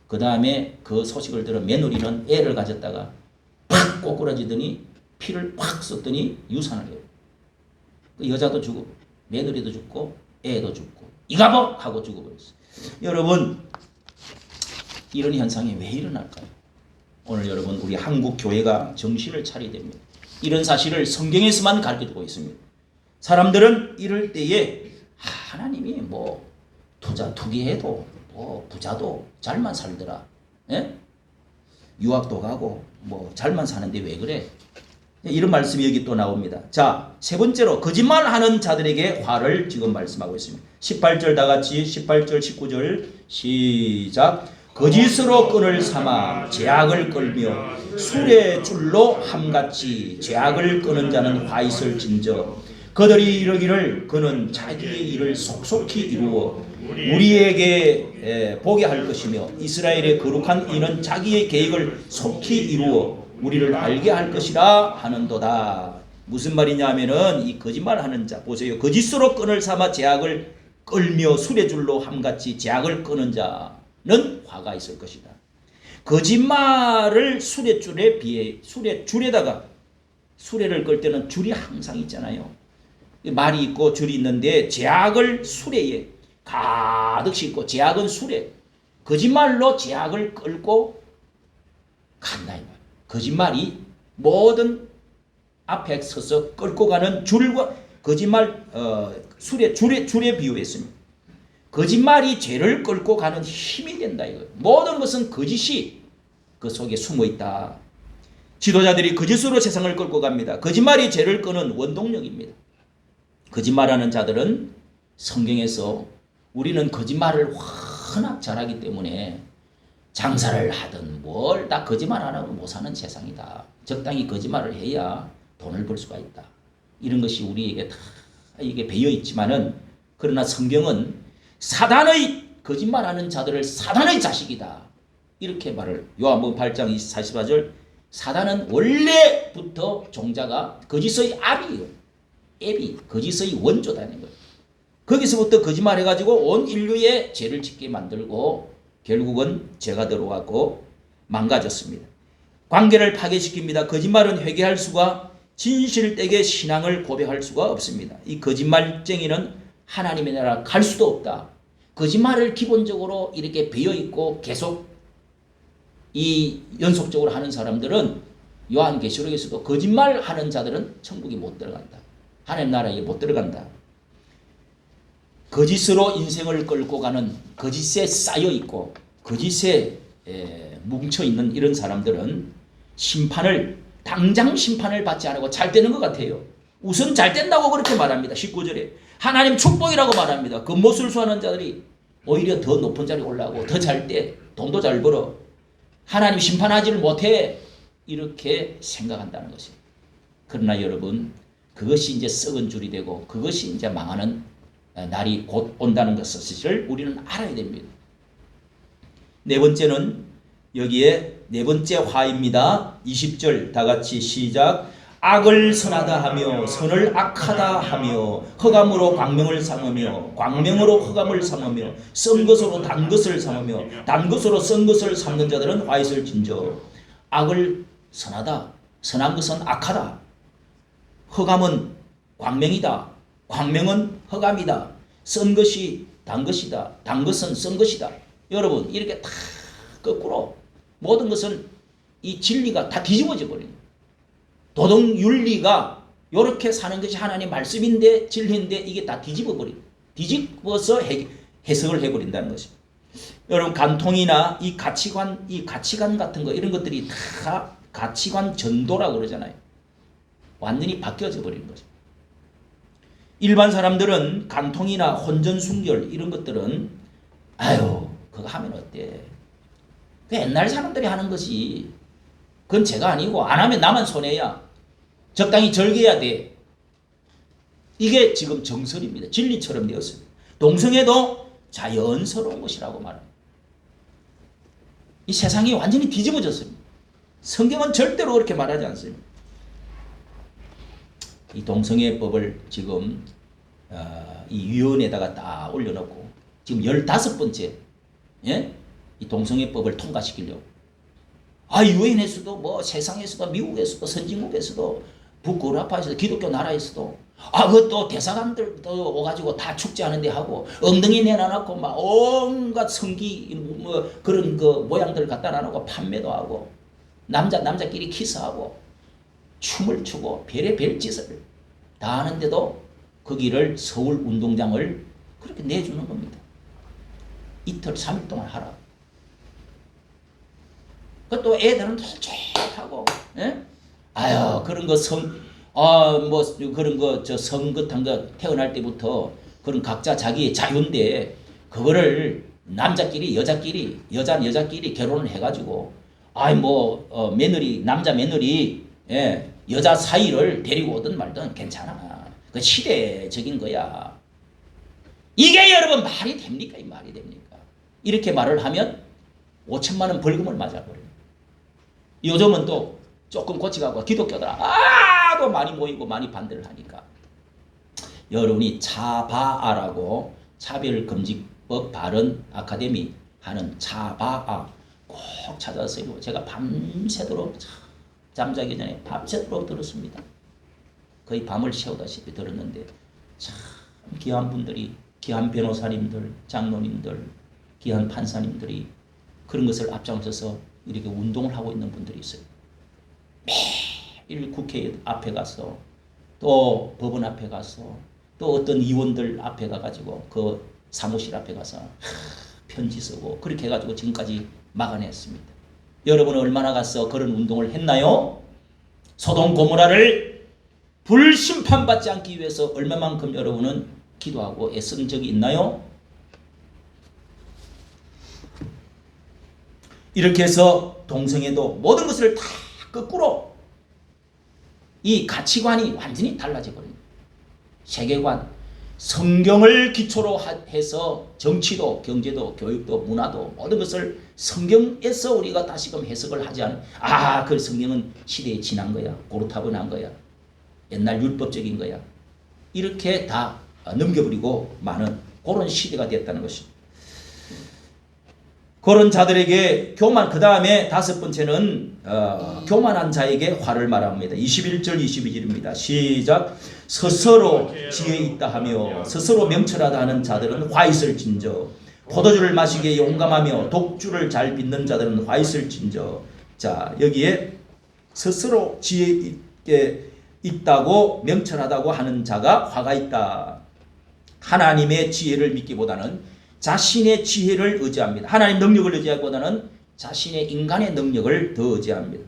그 다음에 그 소식을 들은 며느리는 애를 가졌다가 팍 꼬꾸라지더니 피를 팍 썼더니 유산을 해요. 그 여자도 죽고 며느리도 죽고 애도 죽고 이가보 하고 죽어버렸어요. 여러분 이런 현상이 왜 일어날까요? 오늘 여러분 우리 한국 교회가 정신을 차려야 됩니다. 이런 사실을 성경에서만 가르쳐주고 있습니다. 사람들은 이럴 때에 하나님이 뭐 투기해도 뭐 부자도 잘만 살더라. 예? 유학도 가고 뭐 잘만 사는데 왜 그래? 이런 말씀이 여기 또 나옵니다. 자, 세 번째로 거짓말하는 자들에게 화를 지금 말씀하고 있습니다. 18절 다 같이 18절 19절 시작. 거짓으로 끈을 삼아 죄악을 끌며 술의 줄로 함같이 죄악을 끄는 자는 화 있을진저 그들이 이르기를 그는 자기의 일을 속속히 이루어 우리에게 보게 할 것이며 이스라엘의 거룩한 이는 자기의 계획을 속히 이루어 우리를 알게 할 것이라 하는도다. 무슨 말이냐 하면은 이 거짓말하는 자 보세요. 거짓으로 끈을 삼아 죄악을 끌며 술의 줄로 함같이 죄악을 끄는 자는 화가 있을 것이다. 거짓말을 술의 줄에 비해 술의 줄에다가 수레를 끌 때는 줄이 항상 있잖아요. 말이 있고 줄이 있는데 죄악을 수레에 가득 싣고 죄악은 수레 거짓말로 죄악을 끌고 간다. 거짓말이 모든 앞에 서서 끌고 가는 줄과 거짓말 줄에 비유했습니다. 거짓말이 죄를 끌고 가는 힘이 된다 이거예요. 모든 것은 거짓이 그 속에 숨어 있다. 지도자들이 거짓으로 세상을 끌고 갑니다. 거짓말이 죄를 끄는 원동력입니다. 거짓말하는 자들은 성경에서 우리는 거짓말을 워낙 잘하기 때문에 장사를 하든 뭘 다 거짓말 안 하고 못 사는 세상이다. 적당히 거짓말을 해야 돈을 벌 수가 있다. 이런 것이 우리에게 다 이게 배어 있지만은 그러나 성경은 사단의 거짓말하는 자들을 사단의 자식이다. 이렇게 말을 요한복음 8장 44절 사단은 원래부터 종자가 거짓의 압이에요. 앱이 거짓의 원조다는 거예요. 거기서부터 거짓말해가지고 온 인류의 죄를 짓게 만들고 결국은 죄가 들어왔고 망가졌습니다. 관계를 파괴시킵니다. 거짓말은 회개할 수가 진실되게 신앙을 고백할 수가 없습니다. 이 거짓말쟁이는 하나님의 나라 갈 수도 없다. 거짓말을 기본적으로 이렇게 배어있고 계속 이 연속적으로 하는 사람들은 요한계시록에서도 거짓말하는 자들은 천국에 못 들어간다. 하나님 나라에 못 들어간다. 거짓으로 인생을 끌고 가는 거짓에 쌓여있고 거짓에 뭉쳐있는 이런 사람들은 당장 심판을 받지 않고 잘 되는 것 같아요. 우선 잘 된다고 그렇게 말합니다. 19절에 하나님 축복이라고 말합니다. 겉모술수하는 자들이 오히려 더 높은 자리에 올라가고 더 잘 때 돈도 잘 벌어 하나님 심판하지를 못해 이렇게 생각한다는 것입니다. 그러나 여러분 그것이 이제 썩은 줄이 되고 그것이 이제 망하는 날이 곧 온다는 것을 우리는 알아야 됩니다. 네 번째는 여기에 네 번째 화입니다. 20절 다 같이 시작. 악을 선하다 하며 선을 악하다 하며 흑암으로 광명을 삼으며 광명으로 흑암을 삼으며 쓴 것으로 단 것을 삼으며 단 것으로 쓴 것을 삼는 자들은 화 있을 진저. 악을 선하다. 선한 것은 악하다. 흑암은 광명이다. 광명은 흑암이다. 쓴 것이 단 것이다. 단 것은 쓴 것이다. 여러분 이렇게 다 거꾸로 모든 것은 이 진리가 다 뒤집어져 버리는 거예요. 도덕윤리가 이렇게 사는 것이 하나님의 말씀인데 진리인데 이게 다 뒤집어서 해석을 해버린다는 것입니다. 여러분 간통이나 이 가치관 같은 거 이런 것들이 다 가치관 전도라고 그러잖아요. 완전히 바뀌어져 버리는 거죠. 일반 사람들은 간통이나 혼전순결 이런 것들은 아유 그거 하면 어때? 그 옛날 사람들이 하는 것이 그건 제가 아니고 안 하면 나만 손해야. 적당히 절개해야 돼. 이게 지금 정설입니다. 진리처럼 되었습니다. 동성애도 자연스러운 것이라고 말합니다. 이 세상이 완전히 뒤집어졌습니다. 성경은 절대로 그렇게 말하지 않습니다. 이 동성애법을 지금 이 위원회에다가 딱 올려놓고 지금 15번째 예? 이 동성애법을 통과시키려고 유엔에서도 뭐 세상에서도 미국에서도 선진국에서도 북유럽에서도 기독교 나라에서도 그것도 대사관들도 오가지고 다 축제하는데 하고 엉덩이 내놔놓고 막 온갖 성기 뭐 그런 그 모양들 갖다 놔놓고 판매도 하고 남자끼리 키스하고 춤을 추고 별의별 짓을 다 하는데도 거기를 서울 운동장을 그렇게 내주는 겁니다. 이틀 3일 동안 하라. 그것도 애들은 쫄쫄하고 예? 그런 거 그런 거 성긋한 거 태어날 때부터 그런 각자 자기의 자유인데 그거를 남자끼리 여자끼리 결혼을 해가지고 며느리 남자 며느리 예, 여자 사이를 데리고 오든 말든 괜찮아. 그 시대적인 거야. 이게 여러분 말이 됩니까? 이 말이 됩니까? 이렇게 말을 하면 5천만 원 벌금을 맞아버려요. 요즘은 또 조금 고치가고 기독교들 또 많이 모이고 많이 반대를 하니까 여러분이 차바아라고 차별금지법 발언 아카데미 하는 차바아 꼭 찾아서요. 제가 밤새도록 잠자기 전에 밤새도록 들었습니다. 거의 밤을 새우다시피 들었는데 참 귀한 분들이 귀한 변호사님들, 장로님들, 귀한 판사님들이 그런 것을 앞장서서 이렇게 운동을 하고 있는 분들이 있어요. 매일 국회 앞에 가서 또 법원 앞에 가서 또 어떤 의원들 앞에 가가지고 그 사무실 앞에 가서 편지 쓰고 그렇게 해가지고 지금까지 막아냈습니다. 여러분은 얼마나 가서 그런 운동을 했나요? 소돔 고모라를 불심판받지 않기 위해서 얼마만큼 여러분은 기도하고 애쓴 적이 있나요? 이렇게 해서 동성애도 모든 것을 다 거꾸로 이 가치관이 완전히 달라져 버립니다. 세계관, 성경을 기초로 해서 정치도 경제도 교육도 문화도 모든 것을 성경에서 우리가 다시금 해석을 하지 않은 그 성경은 시대에 지난 거야. 고루타분한 거야. 옛날 율법적인 거야. 이렇게 다 넘겨버리고 많은 그런 시대가 됐다는 것입니다. 그런 자들에게 그 다음에 5번째는 교만한 자에게 화를 말합니다. 21절 22절입니다. 시작. 스스로 지혜 있다 하며 스스로 명철하다 하는 자들은 화 있을진저. 포도주를 마시기에 용감하며 독주를 잘 빚는 자들은 화 있을진저. 자, 여기에 스스로 지혜 있게 있다고 명철하다고 하는 자가 화가 있다. 하나님의 지혜를 믿기보다는 자신의 지혜를 의지합니다. 하나님 능력을 의지하기보다는 자신의 인간의 능력을 더 의지합니다.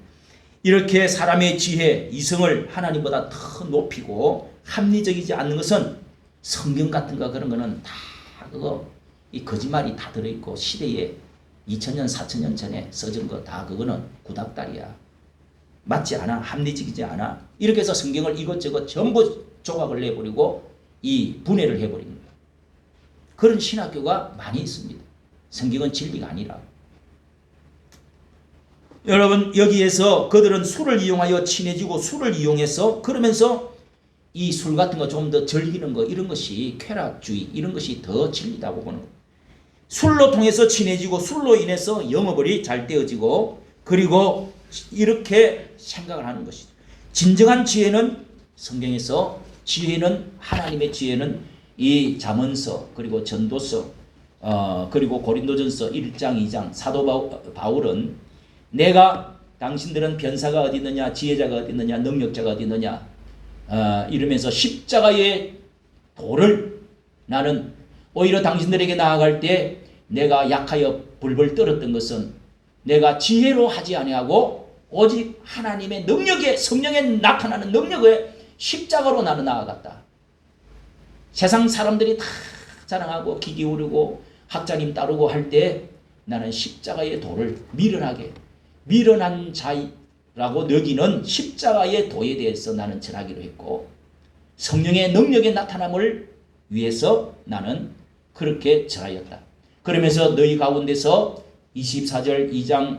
이렇게 사람의 지혜, 이성을 하나님보다 더 높이고 합리적이지 않는 것은 성경 같은 거 그런 거는 다 그거 이 거짓말이 다 들어있고 시대에 2000년, 4000년 전에 써진 거 다 그거는 구닥다리야. 맞지 않아. 합리적이지 않아. 이렇게 해서 성경을 이것저것 전부 조각을 내버리고 이 분해를 해버립니다. 그런 신학교가 많이 있습니다. 성경은 진리가 아니라. 여러분 여기에서 그들은 술을 이용하여 친해지고 술을 이용해서 그러면서 이 술 같은 거 좀 더 즐기는 거 이런 것이 쾌락주의 이런 것이 더 진리다고 보는 거예요. 술로 통해서 친해지고 술로 인해서 영업이 잘 되어지고 그리고 이렇게 생각을 하는 것이죠. 진정한 지혜는 성경에서 지혜는 하나님의 지혜는 이 잠언서 그리고 전도서 그리고 고린도전서 1장 2장 사도 바울은 내가 당신들은 변사가 어디 있느냐 지혜자가 어디 있느냐 능력자가 어디 있느냐 이러면서 십자가의 도를 나는 오히려 당신들에게 나아갈 때 내가 약하여 불벌 떨었던 것은 내가 지혜로 하지 아니하고 오직 하나님의 능력에 성령에 나타나는 능력에 십자가로 나는 나아갔다. 세상 사람들이 다 자랑하고 기 기울이고 학자님 따르고 할 때 나는 십자가의 도를 미련한 자라고 여기는 십자가의 도에 대해서 나는 전하기로 했고 성령의 능력의 나타남을 위해서 나는 그렇게 전하였다. 그러면서 너희 가운데서 24절 2장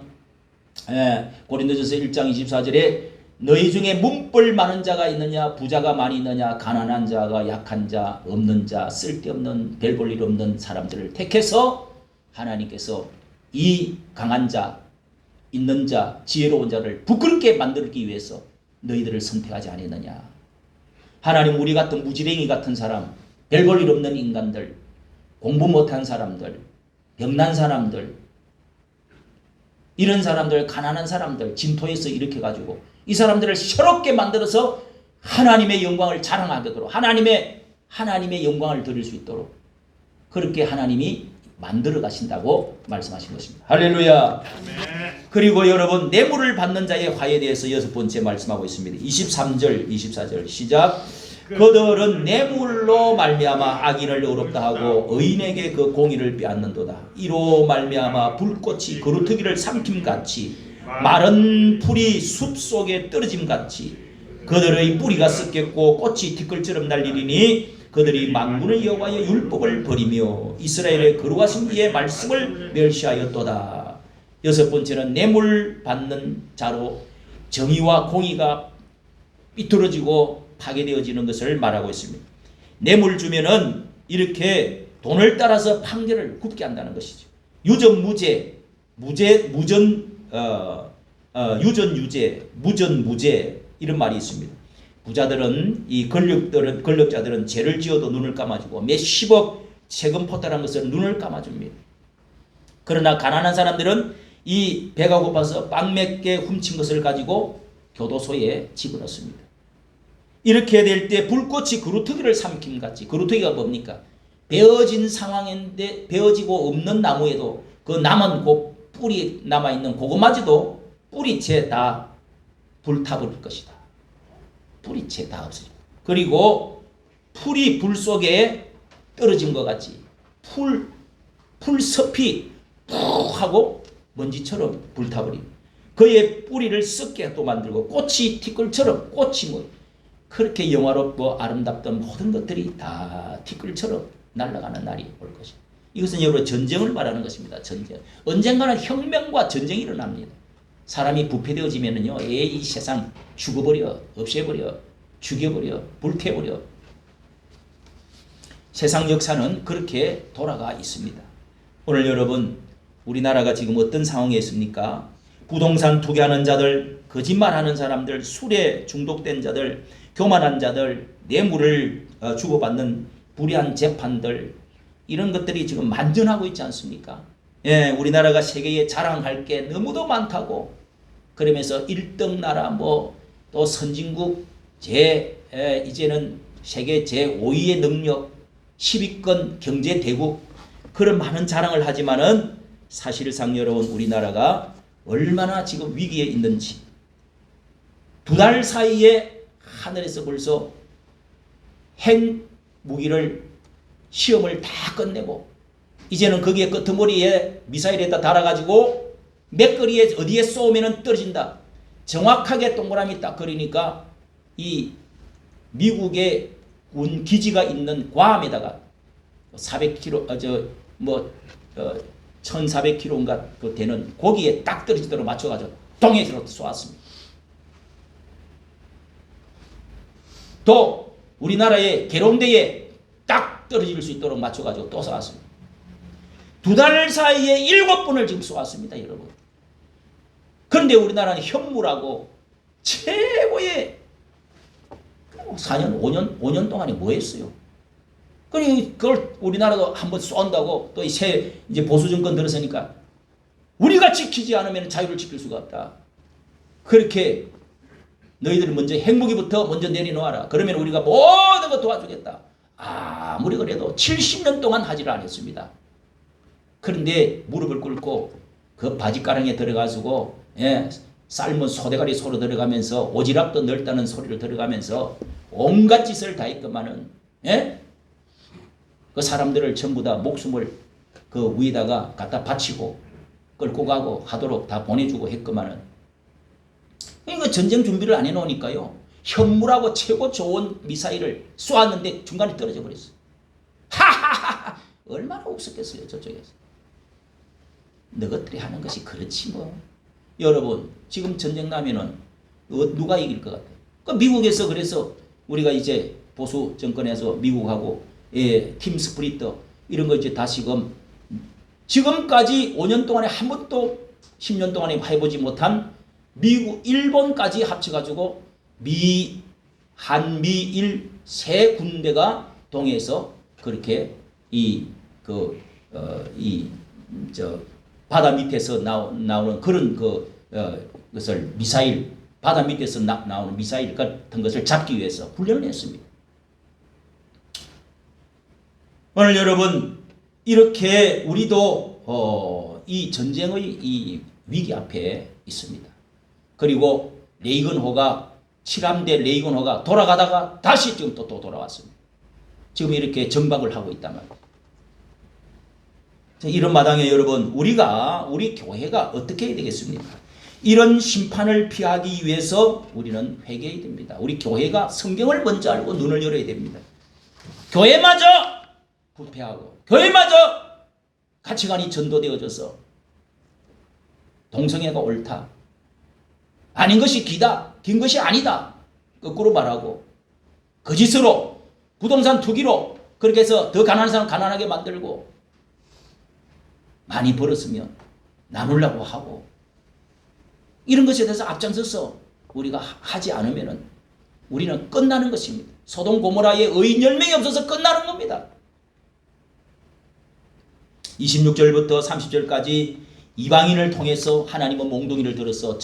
고린도전서 1장 24절에 너희 중에 문벌 많은 자가 있느냐 부자가 많이 있느냐 가난한 자가 약한 자 없는 자 쓸데없는 별 볼 일 없는 사람들을 택해서 하나님께서 이 강한 자 있는 자 지혜로운 자를 부끄럽게 만들기 위해서 너희들을 선택하지 아니했느냐. 하나님 우리 같은 무지랭이 같은 사람 별 볼 일 없는 인간들 공부 못한 사람들 병난 사람들 이런 사람들 가난한 사람들 진토에서 일으켜가지고 이 사람들을 새롭게 만들어서 하나님의 영광을 자랑하게 하도록 하나님의 영광을 드릴 수 있도록 그렇게 하나님이 만들어 가신다고 말씀하신 것입니다. 할렐루야. 그리고 여러분 뇌물을 받는 자의 화에 대해서 6번째 말씀하고 있습니다. 23절 24절 시작. 그들은 뇌물로 말미암아 악인을 어렵다 하고 의인에게 그 공의를 빼앗는도다. 이로 말미암아 불꽃이 그루터기를 삼킴같이 마른 풀이 숲속에 떨어짐같이 그들의 뿌리가 썩겠고 꽃이 티끌처럼 날리리니 그들이 만군의 여호와의 율법을 버리며 이스라엘의 거룩하신 이의 말씀을 멸시하였도다. 6번째는 뇌물 받는 자로 정의와 공의가 삐뚤어지고 파괴되어지는 것을 말하고 있습니다. 뇌물 주면은 이렇게 돈을 따라서 판결을 굽게 한다는 것이죠. 유전무죄, 유전유죄, 무전무죄 이런 말이 있습니다. 부자들은 이 권력자들은 죄를 지어도 눈을 감아주고 몇십억 세금 포탈한 것을 눈을 감아줍니다. 그러나 가난한 사람들은 이 배가 고파서 빵 몇 개 훔친 것을 가지고 교도소에 집어넣습니다. 이렇게 될 때 불꽃이 그루터기를 삼킴같이 그루터기가 뭡니까? 베어진 상황인데 베어지고 없는 나무에도 그 남은 뿌리 남아있는 고구마지도 뿌리채 다 불타버릴 것이다. 뿌리채 다 없어져. 그리고 풀이 불 속에 떨어진 것 같이 풀숲이 푹 하고 먼지처럼 불타버리고 그의 뿌리를 썩게 또 만들고 꽃이 티끌처럼 꽃이 그렇게 영화롭고 아름답던 모든 것들이 다 티끌처럼 날아가는 날이 올 것입니다. 이것은 여러분 전쟁을 말하는 것입니다. 전쟁. 언젠가는 혁명과 전쟁이 일어납니다. 사람이 부패되어지면은요, 이 세상 죽어버려, 없애버려, 죽여버려, 불태워버려. 세상 역사는 그렇게 돌아가 있습니다. 오늘 여러분, 우리나라가 지금 어떤 상황에 있습니까? 부동산 투기하는 자들, 거짓말하는 사람들, 술에 중독된 자들, 교만한 자들, 뇌물을 주고받는 불의한 재판들 이런 것들이 지금 만전하고 있지 않습니까? 예, 우리나라가 세계에 자랑할 게 너무도 많다고 그러면서 1등 나라 또 선진국 이제는 세계 제5위의 능력 10위권 경제 대국 그런 많은 자랑을 하지만은 사실상 여러분 우리나라가 얼마나 지금 위기에 있는지 2달 사이에 하늘에서 벌써 핵무기를 시험을 다 끝내고 이제는 거기에 끄트머리에 미사일에다 달아가지고 맥거리에 어디에 쏘면은 떨어진다. 정확하게 동그라미 딱 그리니까 이 미국의 군 기지가 있는 괌에다가 400km 1400km인가 되는 거기에 딱 떨어지도록 맞춰가지고 동해에서 쏘았습니다. 또 우리나라의 계룡대에 딱 떨어질 수 있도록 맞춰가지고 또 쏘았습니다. 2달 사이에 7번을 지금 쏘았습니다, 여러분. 그런데 우리나라는 현무라고 최고의 4년, 5년 동안에 뭐 했어요? 그걸 우리나라도 한번 쏜다고 또 새 이제 보수 정권 들었으니까 우리가 지키지 않으면 자유를 지킬 수가 없다. 그렇게 너희들 먼저 핵무기부터 먼저 내려놓아라. 그러면 우리가 모든 거 도와주겠다. 아무리 그래도 70년 동안 하지를 않았습니다. 그런데 무릎을 꿇고 그 바지가랑에 들어가지고 삶은 소대가리 소로 들어가면서 오지랖도 넓다는 소리를 들어가면서 온갖 짓을 다 했더만은 그 사람들을 전부 다 목숨을 그 위에다가 갖다 바치고 끌고 가고 하도록 다 보내주고 했더만은 이거 전쟁 준비를 안 해놓으니까요. 현무라고 최고 좋은 미사일을 쏘았는데 중간에 떨어져 버렸어요. 하하하! 얼마나 웃었겠어요, 저쪽에서. 너것들이 하는 것이 그렇지 뭐. 여러분, 지금 전쟁 나면은 누가 이길 것 같아요? 그 미국에서 그래서 우리가 이제 보수 정권에서 미국하고 팀 스프리터 이런 거 이제 다시금 지금까지 5년 동안에 한 번도 10년 동안에 해보지 못한 미국, 일본까지 합쳐가지고 한미일 세 군대가 동해에서 그렇게 바다 밑에서 나오는 그런 것을 미사일, 바다 밑에서 나오는 미사일 같은 것을 잡기 위해서 훈련을 했습니다. 오늘 여러분, 이렇게 우리도 이 전쟁의 이 위기 앞에 있습니다. 그리고 레이건호가 7함대 레이건호가 돌아가다가 다시 지금 또 돌아왔습니다. 지금 이렇게 정박을 하고 있단 말이에요. 이런 마당에 여러분, 우리 교회가 어떻게 해야 되겠습니까? 이런 심판을 피하기 위해서 우리는 회개해야 됩니다. 우리 교회가 성경을 먼저 알고 눈을 열어야 됩니다. 교회마저 부패하고 교회마저 가치관이 전도되어져서 동성애가 옳다, 아닌 것이 기다, 긴 것이 아니다 거꾸로 말하고 거짓으로 부동산 투기로 그렇게 해서 더 가난한 사람 가난하게 만들고 많이 벌었으면 나누려고 하고 이런 것에 대해서 앞장서서 우리가 하지 않으면 우리는 끝나는 것입니다. 소돔 고모라에 의인 10명이 없어서 끝나는 겁니다. 26절부터 30절까지 이방인을 통해서 하나님은 몽둥이를 들어서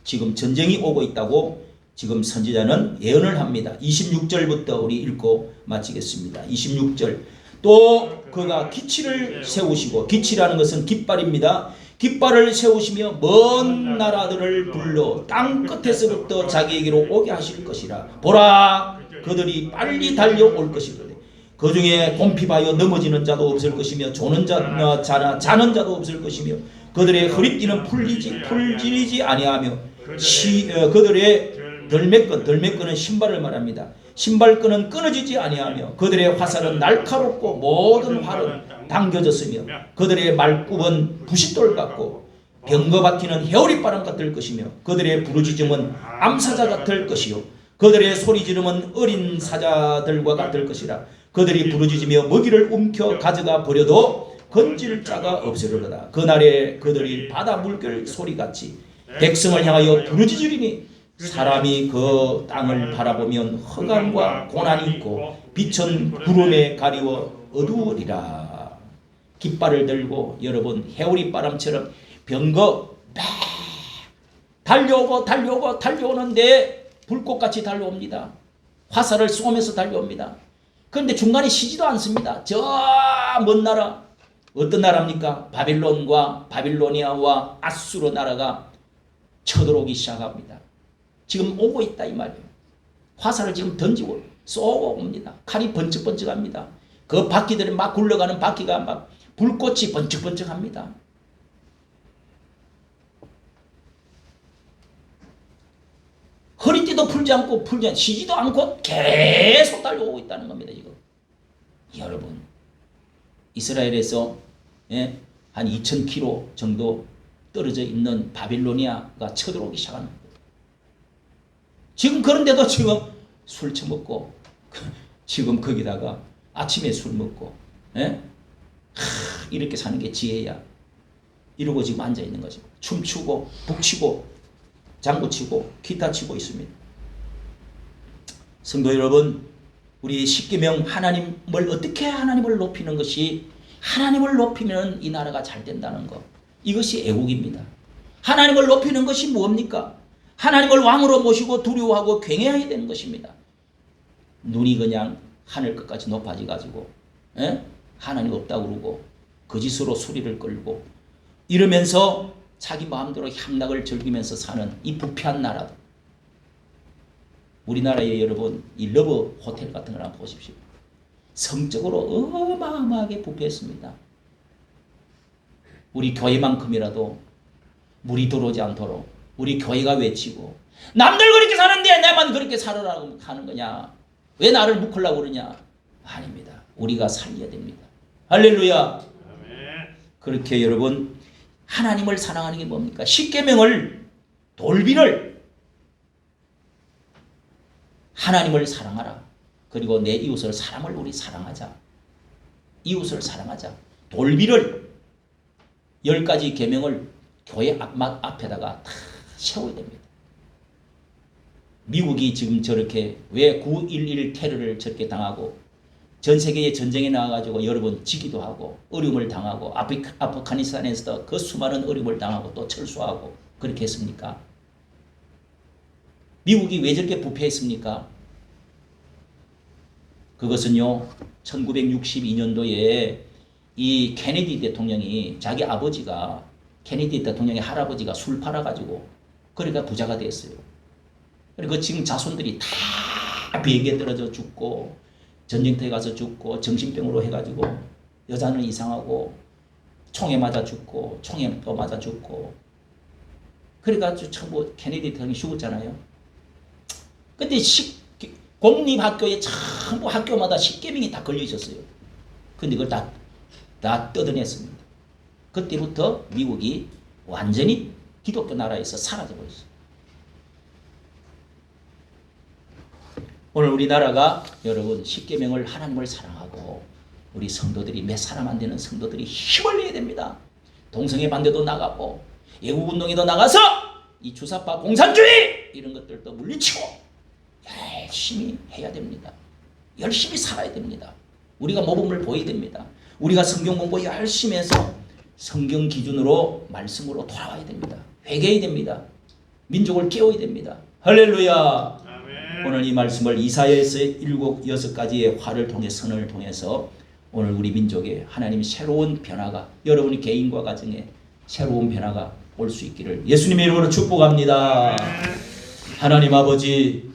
지금 전쟁이 오고 있다고 지금 선지자는 예언을 합니다. 26절부터 우리 읽고 마치겠습니다. 26절. 또 그가 기치를 세우시고, 기치라는 것은 깃발입니다. 깃발을 세우시며 먼 나라들을 불러 땅 끝에서부터 자기에게로 오게 하실 것이라. 보라, 그들이 빨리 달려올 것이로되 그 중에 곰핍하여 넘어지는 자도 없을 것이며 자는 자도 없을 것이며 그들의 허리띠는 풀리지 아니하며 그들의 덜매끈은 신발을 말합니다. 신발끈은 끊어지지 아니하며 그들의 화살은 날카롭고 모든 활은 당겨졌으며 그들의 말굽은 부싯돌 같고 병거바퀴는 해오리바람 같을 것이며 그들의 부르짖음은 암사자 같을 것이요 그들의 소리지름은 어린 사자들과 같을 것이라. 그들이 부르짖으며 먹이를 움켜 가져가 버려도 건질 자가 없으리로다. 그날에 그들이 바다 물결 소리같이 백성을 향하여 부르짖으리니 사람이 그 땅을 바라보면 흑암과 고난이 있고 빛은 구름에 가리워 어두우리라. 깃발을 들고 여러분 해오리바람처럼 병거 막 달려오는데 불꽃같이 달려옵니다. 화살을 쏘면서 달려옵니다. 그런데 중간에 쉬지도 않습니다. 저 먼 나라, 어떤 나라입니까? 바빌로니아와 아수르 나라가 쳐들어오기 시작합니다. 지금 오고 있다 이 말이에요. 화살을 지금 던지고 쏘고 옵니다. 칼이 번쩍번쩍합니다. 그 바퀴들이 막 굴러가는 바퀴가 막 불꽃이 번쩍번쩍합니다. 허리띠도 쉬지도 않고 계속 달려오고 있다는 겁니다. 지금 여러분, 이스라엘에서 한 2,000km 정도 떨어져 있는 바빌로니아가 쳐들어오기 시작하는 거예요. 지금 그런데도 지금 술 처먹고 지금 거기다가 아침에 술 먹고 이렇게 사는 게 지혜야. 이러고 지금 앉아 있는 거죠. 춤추고 북치고 장구치고 기타 치고 있습니다. 성도 여러분, 우리 십계명 하나님을 어떻게 하나님을 높이는 것이, 하나님을 높이면 이 나라가 잘 된다는 것, 이것이 애국입니다. 하나님을 높이는 것이 뭡니까? 하나님을 왕으로 모시고 두려워하고 경외해야 되는 것입니다. 눈이 그냥 하늘 끝까지 높아져 가지고 하나님 없다고 그러고 거짓으로 소리를 끌고 이러면서 자기 마음대로 향락을 즐기면서 사는 이 부패한 나라도, 우리나라에 여러분 이 러브 호텔 같은 걸 한번 보십시오. 성적으로 어마어마하게 부패했습니다. 우리 교회만큼이라도 물이 들어오지 않도록 우리 교회가 외치고, 남들 그렇게 사는데 내만 그렇게 살으라고 하는 거냐, 왜 나를 묶으려고 그러냐. 아닙니다. 우리가 살려야 됩니다. 할렐루야. 그렇게 여러분 하나님을 사랑하는 게 뭡니까? 십계명을, 돌비를, 하나님을 사랑하라. 그리고 내 이웃을, 사람을 우리 사랑하자. 이웃을 사랑하자. 돌비를 10가지 계명을 교회 앞에다가 다 세워야 됩니다. 미국이 지금 저렇게 왜 9.11 테러를 저렇게 당하고 전 세계의 전쟁에 나와가지고 여러 번 지기도 하고 어려움을 당하고 아프가니스탄에서도 그 수많은 어려움을 당하고 또 철수하고 그렇게 했습니까? 미국이 왜 저렇게 부패했습니까? 그것은요, 1962년도에 이 케네디 대통령이, 자기 아버지가, 케네디 대통령의 할아버지가 술 팔아가지고 그러니까 부자가 됐어요. 그리고 지금 자손들이 다 비행기에 떨어져 죽고 전쟁터에 가서 죽고 정신병으로 해가지고 여자는 이상하고 총에 맞아 죽고 총에 또 맞아 죽고 그래가지고 전부 케네디 대통령이 죽었잖아요. 근데 공립학교에 전부 학교마다 십계명이 다 걸려 있었어요. 근데 그걸 다 뜯어냈습니다. 그때부터 미국이 완전히 기독교 나라에서 사라져버렸어요. 오늘 우리나라가 여러분 십계명을, 하나님을 사랑하고 우리 성도들이, 몇 사람 안 되는 성도들이 힘을 내야 됩니다. 동성애 반대도 나가고 애국운동에도 나가서 이 주사파 공산주의 이런 것들도 물리치고 열심히 해야 됩니다. 열심히 살아야 됩니다. 우리가 모범을 보여야 됩니다. 우리가 성경 공부 열심히 해서 성경 기준으로 말씀으로 돌아와야 됩니다. 회개해야 됩니다. 민족을 깨워야 됩니다. 할렐루야. 오늘 이 말씀을 이사야에서의 6가지의 화를 통해, 선을 통해서 오늘 우리 민족에 하나님 새로운 변화가, 여러분의 개인과 가정에 새로운 변화가 올 수 있기를 예수님의 이름으로 축복합니다. 하나님 아버지,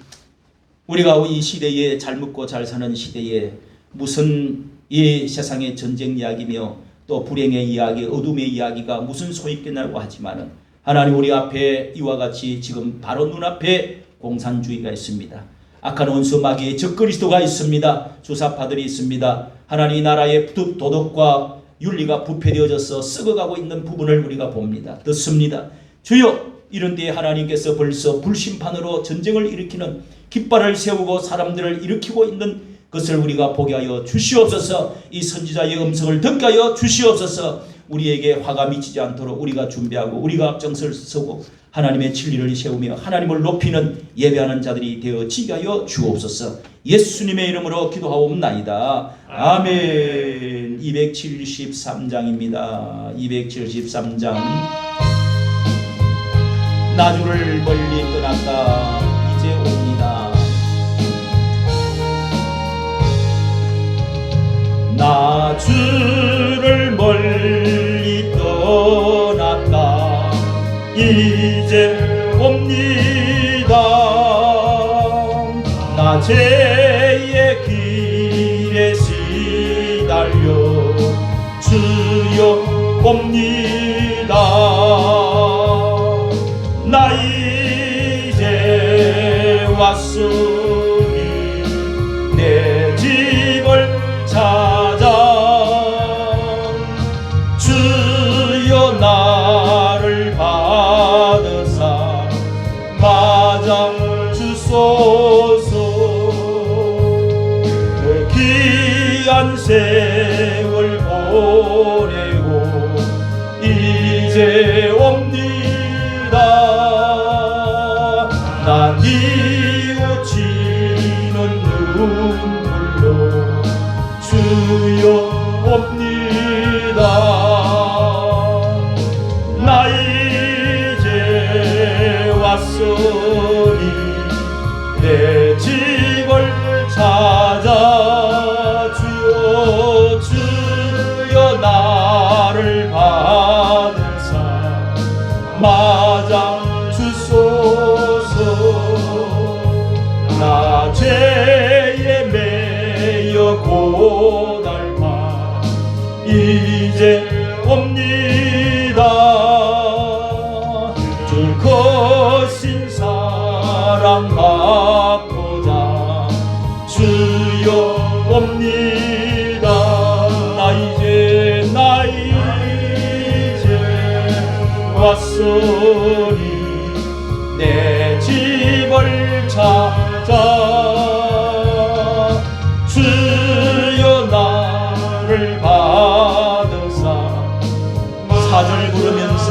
우리가 이 시대에, 잘 먹고 잘 사는 시대에 무슨 이 세상의 전쟁 이야기며 또 불행의 이야기, 어둠의 이야기가 무슨 소있겠냐고 하지만은 하나님, 우리 앞에 이와 같이 지금 바로 눈앞에 공산주의가 있습니다. 악한 원수 마귀의 적그리스도가 있습니다. 주사파들이 있습니다. 하나님, 이 나라의 도덕과 윤리가 부패되어져서 썩어가고 있는 부분을 우리가 봅니다. 듣습니다. 주여, 이런 때에 하나님께서 벌써 불심판으로 전쟁을 일으키는 깃발을 세우고 사람들을 일으키고 있는 것을 우리가 보게 하여 주시옵소서. 이 선지자의 음성을 듣게 하여 주시옵소서. 우리에게 화가 미치지 않도록 우리가 준비하고 우리가 앞장설 서고 하나님의 진리를 세우며 하나님을 높이는 예배하는 자들이 되어지게 하여 주옵소서. 예수님의 이름으로 기도하옵나이다. 아멘. 273장입니다. 273장. 나주를 멀리 떠났다 이제 옵니다. 나주를 멀리 떠났다 이제 옵니다. 나 죄의 길에 시달려 주여 옵니다. 나 이제 왔으니 내 집을 찾아 주여 나를 귀한 세월 보내고 이제 옵니다. 나 뉘우치는 눈물로 주여 옵니다. 나 이제 왔으니 내 집을 찾아 주여 주여 나를 받으사 맞아 주소서. 나 죄에 매여 고달파 이제 옵니다. 주 거신 사랑 받고자 주여 옵니다. 나 이제 왔으니 내 집을 찾아 주여 나를 받으사. 사절 부르면서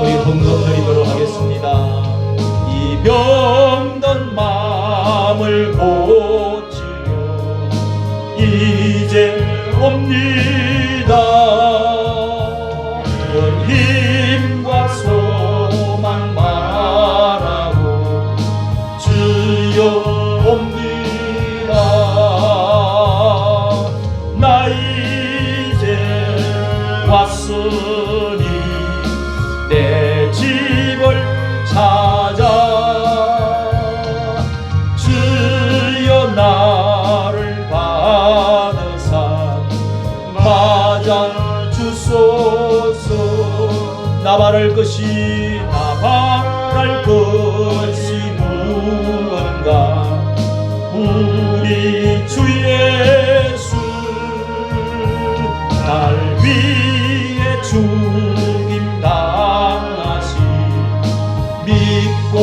우리 헌금 드리도록 하겠습니다. 이 병든 마음을 고치려 이제 옵니다. 온 힘과 소망 말하고 주여 옵니다. 나 이제 왔으니 내 집을 찾아 주여 나를 받으사 맞아 주소서. 나 바랄 것이 무언가 우리 주 예수 날 위해 죽임 당하시 믿고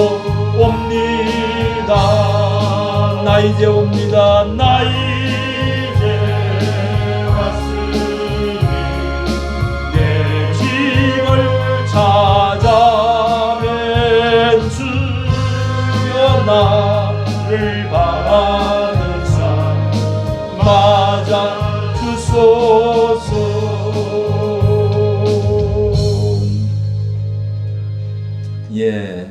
옵니다. 나 이제 옵니다. 나 이제 왔으니 내 집을 찾아면 주여 나를 받으사 맞아 주소서. 예.